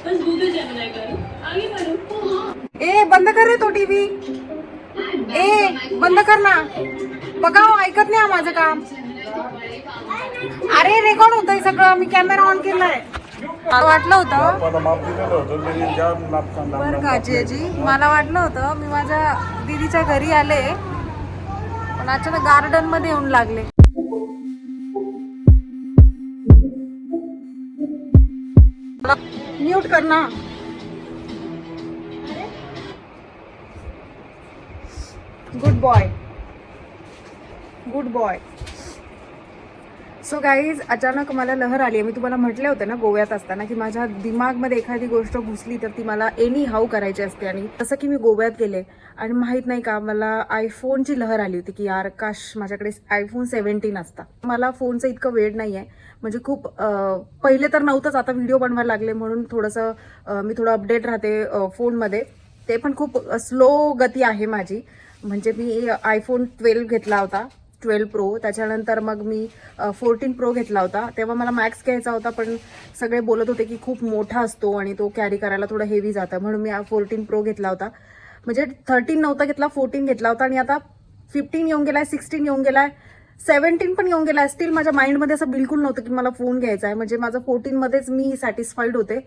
बस Google Gemini करो, आगे बढ़ो। ए बंद कर रे तो टीव्ही. ए बंद कर ना. बघा हो, ऐकत नाही हा माझं काम. अरे रेकॉर्ड होतंय सगळं, मी कॅमेरा ऑन केलाय. मला वाटलं होतं बरं का आजी, मला वाटलं होतं मी माझ्या दीदीच्या घरी आले, पण अचानक गार्डन मध्ये येऊन लागले. म्यूट कर ना. Good boy, good boy. So guys, अचानक मला लहर आली आहे. मी तुम्हाला म्हटले होते ना गोव्यात असताना की माझ्या दिमागमध्ये एखादी गोष्ट घुसली तर ती मला एनी हाऊ करायची असते. आणि तसं की मी गोव्यात गेले आणि माहीत नाही का मला आयफोनची लहर आली होती की यार काश माझ्याकडे आयफोन 17 असता. मला फोनचं इतकं वेळ नाही आहे, म्हणजे खूप पहिले तर नव्हतंच, आता व्हिडिओ बनवायला लागले म्हणून थोडंसं मी थोडं अपडेट राहते फोनमध्ये. ते पण खूप स्लो गती आहे माझी. म्हणजे मी आयफोन 12 घेतला होता, 12 प्रो. त्याच्यानंतर मग मी 14 प्रो घेतला होता. तेव्हा मला मॅक्स घ्यायचा होता, पण सगळे बोलत होते की खूप मोठा असतो आणि तो कॅरी करायला थोडं हेवी जातं, म्हणून मी 14 प्रो घेतला होता. म्हणजे 13 नव्हता घेतला, 14 घेतला होता. आणि आता 15 येऊन गेलाय, 16 येऊन गेलाय, 17 पण येऊन गेलाय. स्टील माझ्या माइंडमध्ये असं बिलकुल नव्हतं की मला फोन घ्यायचा आहे. म्हणजे माझं 14 मध्येच मी सॅटिस्फाईड होते.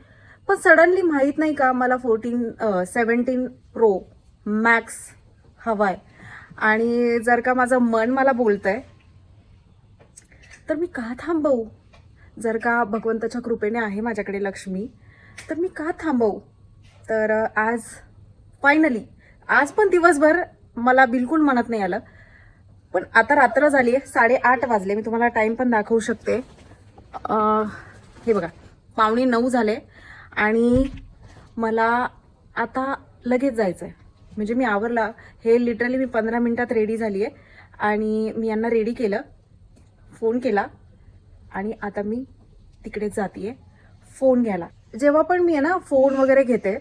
पण सडनली माहीत नाही का मला 17 प्रो मॅक्स हवाय. आणि जर का माझं मन मला बोलतंय तर मी का थांबवू. जर का भगवंताच्या कृपेने आहे माझ्याकडे लक्ष्मी, तर मी का थांबवू. तर आज फायनली, आज पण दिवसभर मला बिलकुल मनात नाही आलं, पण आता रात्र झाली आहे, 8:30 वाजले. मी तुम्हाला टाइम पण दाखवू शकते. हे बघा, 8:45 झाले आणि मला आता लगेच जायचं आहे. म्हणजे मी आवरला, हे लिटरली मी 15 मिनिटात रेडी झाली आहे. आणि मी यांना रेडी केलं, फोन केला आणि आता मी तिकडे जातीये फोन घ्यायला. जेव्हा पण मी आहे ना फोन वगैरे घेते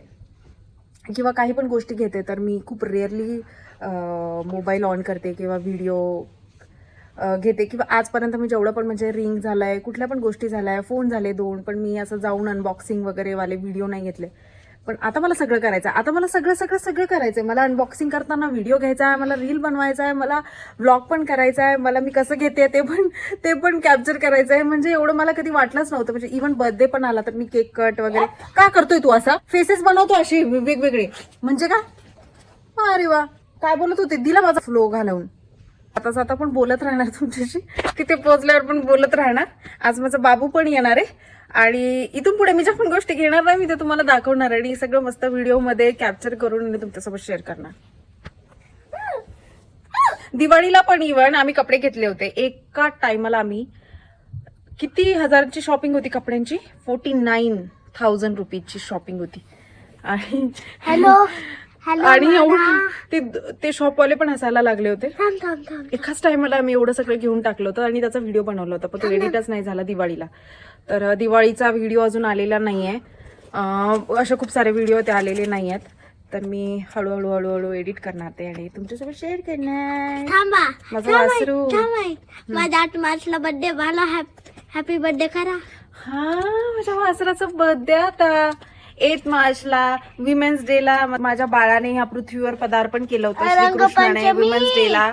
किंवा काही पण गोष्टी घेते तर मी खूप रेअरली मोबाईल ऑन करते किंवा व्हिडिओ घेते. किंवा आजपर्यंत मी जेवढं पण म्हणजे रिंग झालाय, कुठल्या पण गोष्टी झाल्या, फोन झाले 2, पण मी असं जाऊन अनबॉक्सिंग वगैरे वाले व्हिडिओ नाही घेतले. पण आता मला सगळं करायचं आहे. आता मला सगळं करायचं आहे. मला अनबॉक्सिंग करताना व्हिडिओ घ्यायचा आहे, मला रील बनवायचा आहे, मला व्लॉग पण करायचा आहे, मला मी कसं घेते ते पण कॅप्चर करायचं आहे. म्हणजे एवढं मला कधी वाटलंच नव्हतं. म्हणजे इव्हन बर्थडे पण आला तर मी केक कट वगैरे का करतोय. तू असा फेसेस बनवतो अशी वेगवेगळे, म्हणजे का. अरे वा, काय बोलत होते, दिला माझा फ्लो घालवून. आता पण बोलत राहणार तुमच्याशी, तिथे पोहोचल्यावर पण बोलत राहणार. आज माझा बाबू पण येणार आहे आणि इथून पुढे मी ज्या पण गोष्टी घेणार नाही मी ते तुम्हाला दाखवणार आणि सगळं मस्त व्हिडिओ मध्ये कॅप्चर करून मी तुमच्यासोबत शेअर करणार. दिवाळीला पण इव्हन आम्ही कपडे घेतले होते. एका टायमाला आम्ही किती हजारांची शॉपिंग होती कपड्यांची, 49,000 रुपीजची शॉपिंग होती. आणि आणि एवढं ते शॉपवाले पण हसायला लागले होते. एकाच टायमाला आम्ही एवढं सगळं घेऊन टाकलं होतं आणि त्याचा व्हिडिओ बनवला होता, पण तो एडिटच नाही झाला दिवाळीला. तर दिवाळीचा व्हिडिओ अजून आलेला नाहीये. असे खूप सारे व्हिडिओ ते आलेले नाही आहेत. तर मी हळूहळू एडिट करणार ते आणि तुमच्यासोबत शेअर करणार. माझं वासरू, माझा 8 मार्चला बर्थडे, मला हॅपी बर्थडे करा. हा माझ्या वासराचा बर्थडे आता 8 मार्चला. विमेन्स डेला माझ्या बाळाने ह्या पृथ्वीवर पदार्पण केलं होतं. श्रीकृष्णाने विमेन्स डेला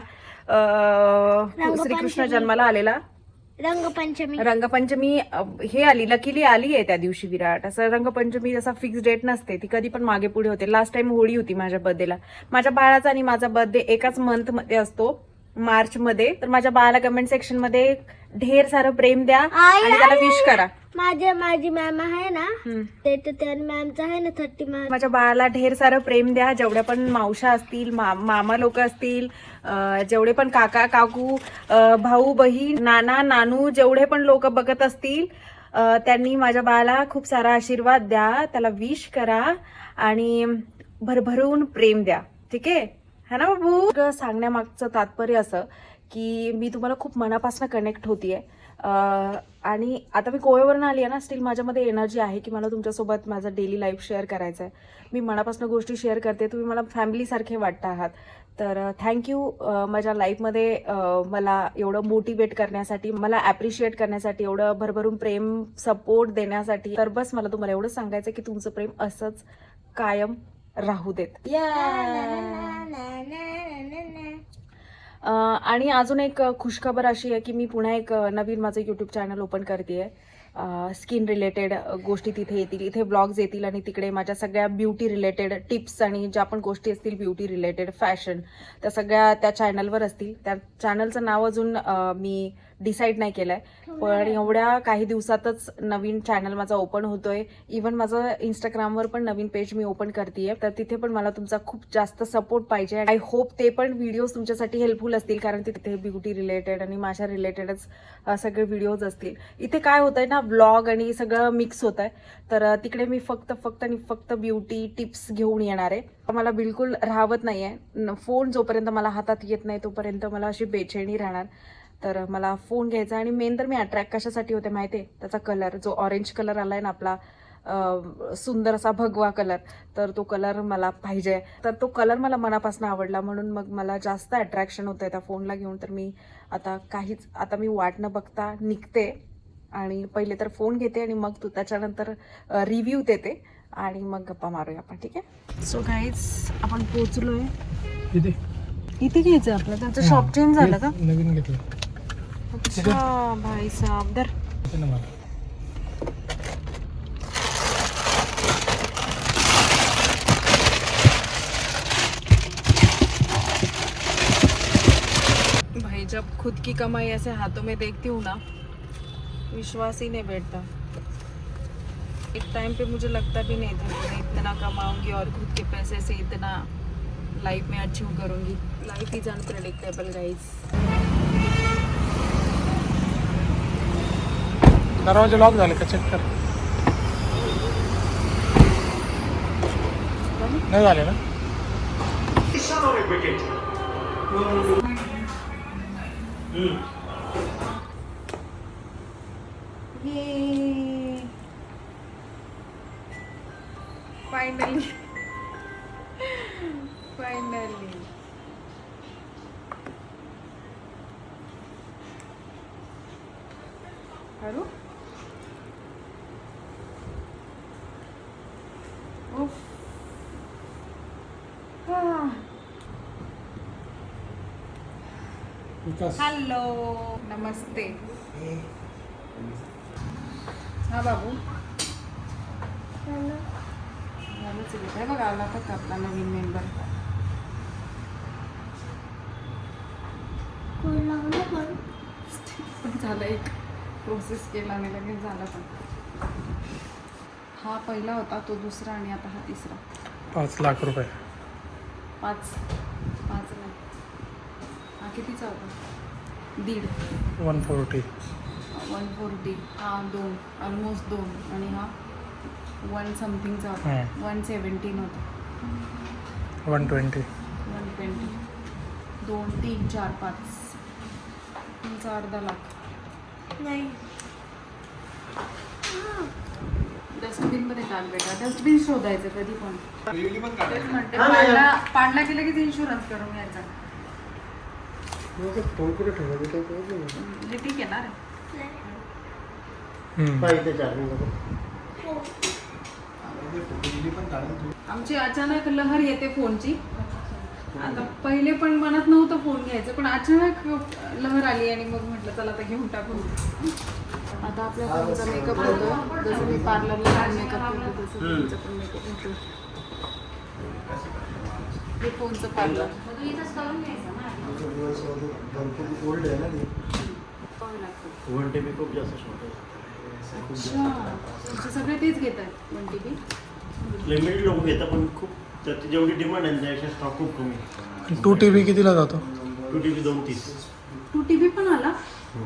श्रीकृष्ण जन्माला आलेला. रंगपंचमी हे आली, लकीली आली आहे त्या दिवशी विराट. असं रंगपंचमी जसा फिक्स डेट नसते, ती कधी पण मागे पुढे होते. लास्ट टाइम होळी होती माझ्या बर्थडेला. माझ्या बाळाचा आणि माझा बर्थडे एकाच मंथ मध्ये असतो, मार्च मध्ये. तर माझ्या बाळाला कमेंट सेक्शन मध्ये ढेर सारं प्रेम द्या आणि त्याला विश करा. माझी मॅम आहे ना, ते मॅमचा आहे ना 30 मार्च. माझ्या बाळाला ढेर सारं प्रेम द्या. जेवढ्या पण मावशा असतील, मामा लोक असतील, जेवढे पण काका काकू, भाऊ बहीण, नाना नानू, जेवढे पण लोक बघत असतील त्यांनी माझ्या बाळाला खूप सारा आशीर्वाद द्या, त्याला विश करा आणि भरभरून प्रेम द्या. ठीक आहे ना बाबू. सांगण्यामागचं तात्पर्य असं की मी तुम्हाला खूप मनापासून कनेक्ट होतीये. आणि आता मी गोव्यावरून आली आहे ना, स्टील माझ्यामध्ये एनर्जी आहे की मला तुमच्यासोबत माझं डेली लाईफ शेअर करायचं आहे. मी मनापासून गोष्टी शेअर करते, तुम्ही मला फॅमिलीसारखे वाटता आहात. तर थँक्यू माझ्या लाईफमध्ये मला एवढं मोटिवेट करण्यासाठी, मला ॲप्रिशिएट करण्यासाठी, एवढं भरभरून प्रेम सपोर्ट देण्यासाठी. तर बस मला तुम्हाला एवढंच सांगायचं की तुमचं प्रेम असंच कायम राहू देत. आणि अजून एक खुशखबर अशी आहे की मी पुन्हा एक नवीन माझं यूट्यूब चॅनल ओपन करते आहे. स्किन रिलेटेड गोष्टी तिथे येतील, इथे ब्लॉग्स येतील आणि तिकडे माझ्या सगळ्या ब्युटी रिलेटेड टिप्स आणि ज्या पण गोष्टी असतील ब्युटी रिलेटेड फॅशन त्या सगळ्या त्या चॅनलवर असतील. त्या चॅनलचं नाव अजून मी डिसाईड नाही केलं आहे, पण एवढ्या काही दिवसातच नवीन चॅनल माझा ओपन होतोय. इवन माझं इंस्टाग्रामवर पण नवीन पेज मी ओपन करते, तर तिथे पण मला तुमचा खूप जास्त सपोर्ट पाहिजे. आय होप ते पण व्हिडिओज तुमच्यासाठी हेल्पफुल असतील, कारण तिथे ब्युटी रिलेटेड आणि माझ्या रिलेटेडच सगळे व्हिडिओज असतील. इथे काय होतंय ना, ब्लॉग आणि सगळं मिक्स होत आहे, तर तिकडे मी फक्त ब्युटी टिप्स घेऊन येणार आहे. मला बिलकुल राहत नाही आहे. फोन जोपर्यंत मला हातात येत नाही तोपर्यंत मला अशी बेचैनी राहणार. तर मला फोन घ्यायचा आणि मेन तर मी अट्रॅक्ट कशासाठी होते माहिती आहे, त्याचा कलर जो ऑरेंज कलर आलाय ना आपला, सुंदर असा भगवा कलर, तर तो कलर मला पाहिजे. तर तो कलर मला मनापासून आवडला, म्हणून मग मला जास्त अट्रॅक्शन होतं आहे त्या फोनला घेऊन. तर मी आता मी वाट न बघता निघते आणि पहिले तर फोन घेते आणि मग त्याच्यानंतर रिव्ह्यू देते आणि मग गप्पा मारूया आपण, ठीक आहे? सो गाईज आपण पोहोचलोय. इथे घ्यायचं आपलं, त्यांचं शॉप चेंज झालं का? नवीन घेतलं. अच्छा भाई साहब दर भाई, जब खुद की कमाई ऐसे हाथों में देखती हूँ ना, विश्वास ही नहीं बैठता. एक टाइम पे मुझे लगता भी नहीं था कि मैं इतना कमाऊंगी और खुद के पैसे से इतना लाइफ में अचीव करूंगी. Life is unpredictable guys. दरवाजे लॉक झाले का चेक कर. नाही झाले ना. Finally hello. हॅलो, नमस्ते. हा बाबू, काय बघा आला फक्त आपला नवीन मेंबर. पण झालं, एक प्रोसेस केला आणि लगेच झाला. पण हा पहिला होता, तो दुसरा आणि आता हा तिसरा. 5 लाख रुपये. 5 नाही, हा कितीचा होता? 1.5. 140. हा 2, ऑलमोस्ट 2. आणि हा 1 समथिंगचा होता. 117 होता. 120. 2, 3, 4, 5. तुमचा अर्धा लाख. नाही. डस्टबिन मध्ये टाक बेटा. डस्टबिन शोधायचं कधी पण. तेच म्हणते, पाडला की लगेच इन्शुरन्स करून घ्यायचा. ठीक आहे ना रे. आमची अचानक लहर येते फोनची. आता पहिले पण मनात नव्हतं फोन घ्यायचं, पण अचानक लहर आली आणि मग म्हटलं चला आता घेऊन टाकू. आता आपल्या फोनचा मेकअप होतो, जसं मी पार्लरला मेकअप केलं तसं फोनचा पण मेकअप होतो. हे फोनचं पार्लर ओल्ड आहे ना ते. पाहावं लागतं. 1 TB खूप जास्त शॉर्ट आहे. अच्छा, सगळे तेच घेत आहेत 1 TB. लिमिटेड लोक घेतात, पण खूप त्याची जेवढी डिमांड आहे त्यापेक्षा स्टॉक खूप कमी आहे. 2 TB कितीला जातो? 2 TB 230. 2 TB पण आला.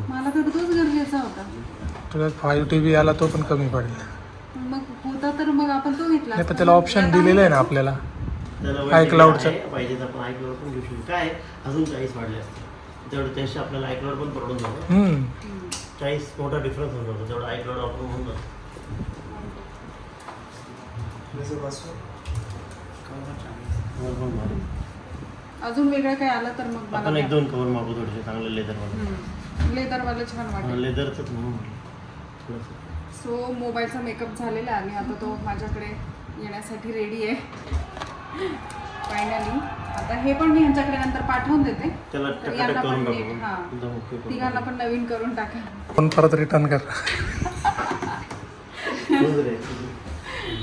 मला तर तोच गरजेचा होता. तुला 5 TB आला तो पण कमी पडेल. मग होता तर मग आपण तो घेतला. नाही पण त्याला ऑप्शन दिलेलं आहे ना आपल्याला. त्याला iCloudचं. पाहिजे तर आपण iCloud पण घेऊ शकतो. काय अजून 40 वाढले असते तेवढं त्याशी आपल्याला iCloud पण परवडून जातं. काहीच मोठा डिफरन्स होत नव्हता, तेवढा आयक्लाउड वापरून होऊन जातो. अजून वेगळं काही आलं तर मग आपण एक दोन कवर मागू थोडेसे चांगले लेदरवाले. लेदरवालं छान वाटेल. लेदरचंच म्हणून म्हटलं थोडंसं. सो मोबाईलचा मेकअप झालेला आहे आणि आता तो माझ्याकडे येण्यासाठी रेडी आहे फायनली. आता हे पण मी ह्यांच्याकडे नंतर पाठवून देते. त्याला तर यांना टकाटक पण करून नीट, टाकू. हां, एकदम ओके करून तिघांना पण नवीन करून टाका. पण परत रिटर्न कर. क्लोज रे.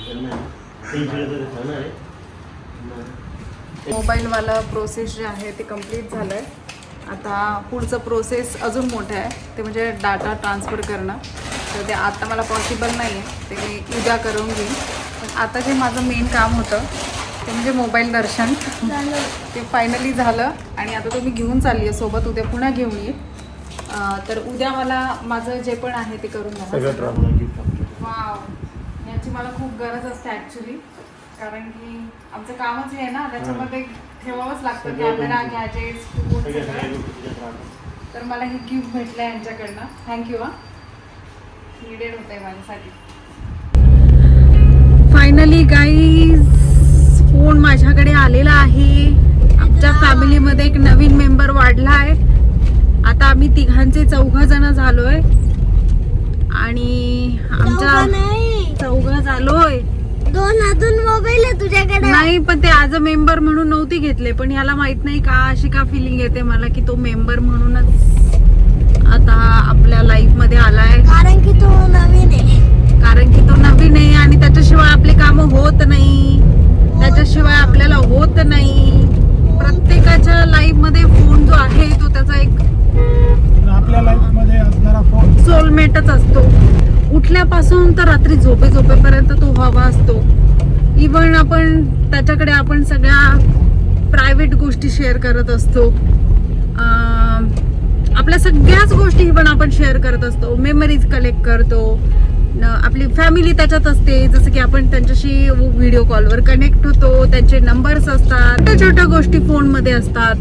त्यांना तीन पिढ्या तरी होणार आहे. मोबाईलवाला प्रोसेस जे आहे ते कम्प्लीट झालं आहे. आता पुढचं प्रोसेस अजून मोठं आहे, ते म्हणजे डाटा ट्रान्सफर करणं. तर ते आता मला पॉसिबल नाही आहे, ते मी उद्या करून घेईन. पण आता जे माझं मेन काम होतं ते म्हणजे मोबाईल दर्शन, ते फायनली झालं. आणि आता तो मी घेऊन चालली आहे सोबत, उद्या पुन्हा घेऊन येईल. तर उद्या मला माझं जे पण आहे ते करून सगळं ट्रॅव्हल गिफ्ट आपलं. वाव, याची मला खूप गरज असते ॲक्च्युली, कारण की आमचं कामच हे आहे ना, त्याच्यामध्ये ठेवावंच लागतं कॅमेरा, गॅजेट्स, फोन सगळ्या सगळं. गोष्टी त्याच्यात राहतात. तर मला हे गिफ्ट भेटलं आहे यांच्याकडनं. थँक्यू. नीडेड होतं आहे माझ्यासाठी. फायनली गाईज, फोन माझ्याकडे आलेला आहे. आमच्या फॅमिलीमध्ये एक नवीन मेंबर वाढला आहे. आता आम्ही तिघांचे 4 जण झालोय आणि आमच्या नाही 4 झालोय. 2 अजून मोबाईल आहे तुझ्याकडे. नाही, पण ते ॲज अ मेंबर म्हणून नव्हते घेतले. पण ह्याला माहित नाही का अशी का फिलिंग येते मला की तो मेंबर म्हणूनच आता आपल्या लाईफ मध्ये आलाय. कारण की तो नवीन आहे. कारण की तो नवीन आहे आणि त्याच्याशिवाय आपले काम होत नाही, त्याच्याशिवाय आपल्याला होत नाही. प्रत्येकाच्या लाईफ मध्ये फोन जो आहे तो त्याचा एक आपल्या लाईफ मध्ये असणारा फोन सोलमेटच असतो. उठल्यापासून तर रात्री झोपेपर्यंत तो हवा असतो. इव्हन आपण त्याच्याकडे आपण सगळ्या प्रायव्हेट गोष्टी शेअर करत असतो. आपल्या सगळ्याच गोष्टी इव्हन आपण शेअर करत असतो. मेमरीज कलेक्ट करतो. आपली फॅमिली त्याच्यात असते. जसं की आपण त्यांच्याशी व्हिडिओ कॉलवर कनेक्ट होतो, त्यांचे नंबर्स असतात, छोट्या छोट्या गोष्टी फोनमध्ये असतात.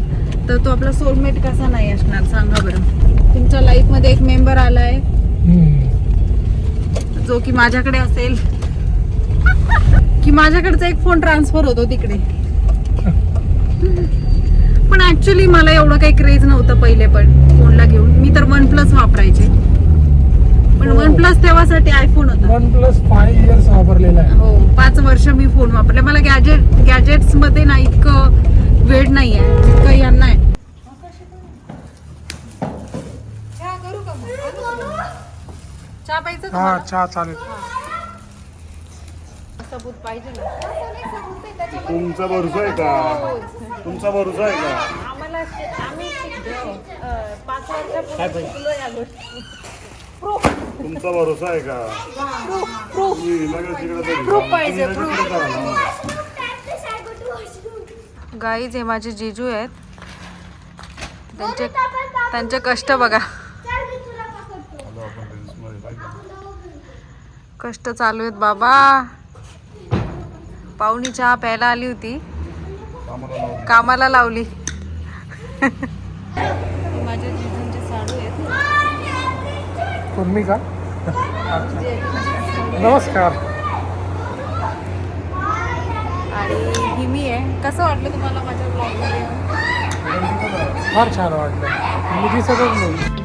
तर तो आपला सोलमेट कसा नाही असणार सांगा बरं. तुमच्या लाईफमध्ये एक मेंबर आलाय जो की माझ्याकडे असेल की माझ्याकडचा एक फोन ट्रान्सफर होतो तिकडे. पण ऍक्च्युली मला एवढं काही क्रेज नव्हतं पहिले पण फोनला घेऊन. मी तर OnePlus वापरायचे, पण OnePlus तेव्हासाठी आयफोन होता. OnePlus 5 years वापरलेला आहे. हो, 5 वर्ष मी फोन वापरले. मला गॅजेट्स मध्ये ना इतकं वेळ नाही आहे जितकं यांना आहे. चहा प्यायचं हा, तुम्हाला? चहा चालेल. सबूत पाहिजे ना. तुमचा भरोसा आहे का? तुमचा भरोसा आहे का? आम्हाला आम्ही 5 वर्षापूर्वी शिकलो या गोष्टी. तुमचा भरोसा आहे का? तुम्ही लगेच तिकडे तरी प्रूफ जा. पाहिजे, तुम्ही लगेच तिकडे जा ना. गाईज हे माझे जिजू आहेत. त्यांचे कष्ट बघा. कष्ट चालू आहेत बाबा. पाहुणी चहा प्यायला आली होती, कामाला लावली. माझ्या जिजूंचे साडू आहेत. तुम्ही का? नमस्कार. आणि ही मी आहे. कसं वाटलं तुम्हाला माझ्या ब्लॉगमध्ये? फार छान वाटलं. मी दिसतच नाही.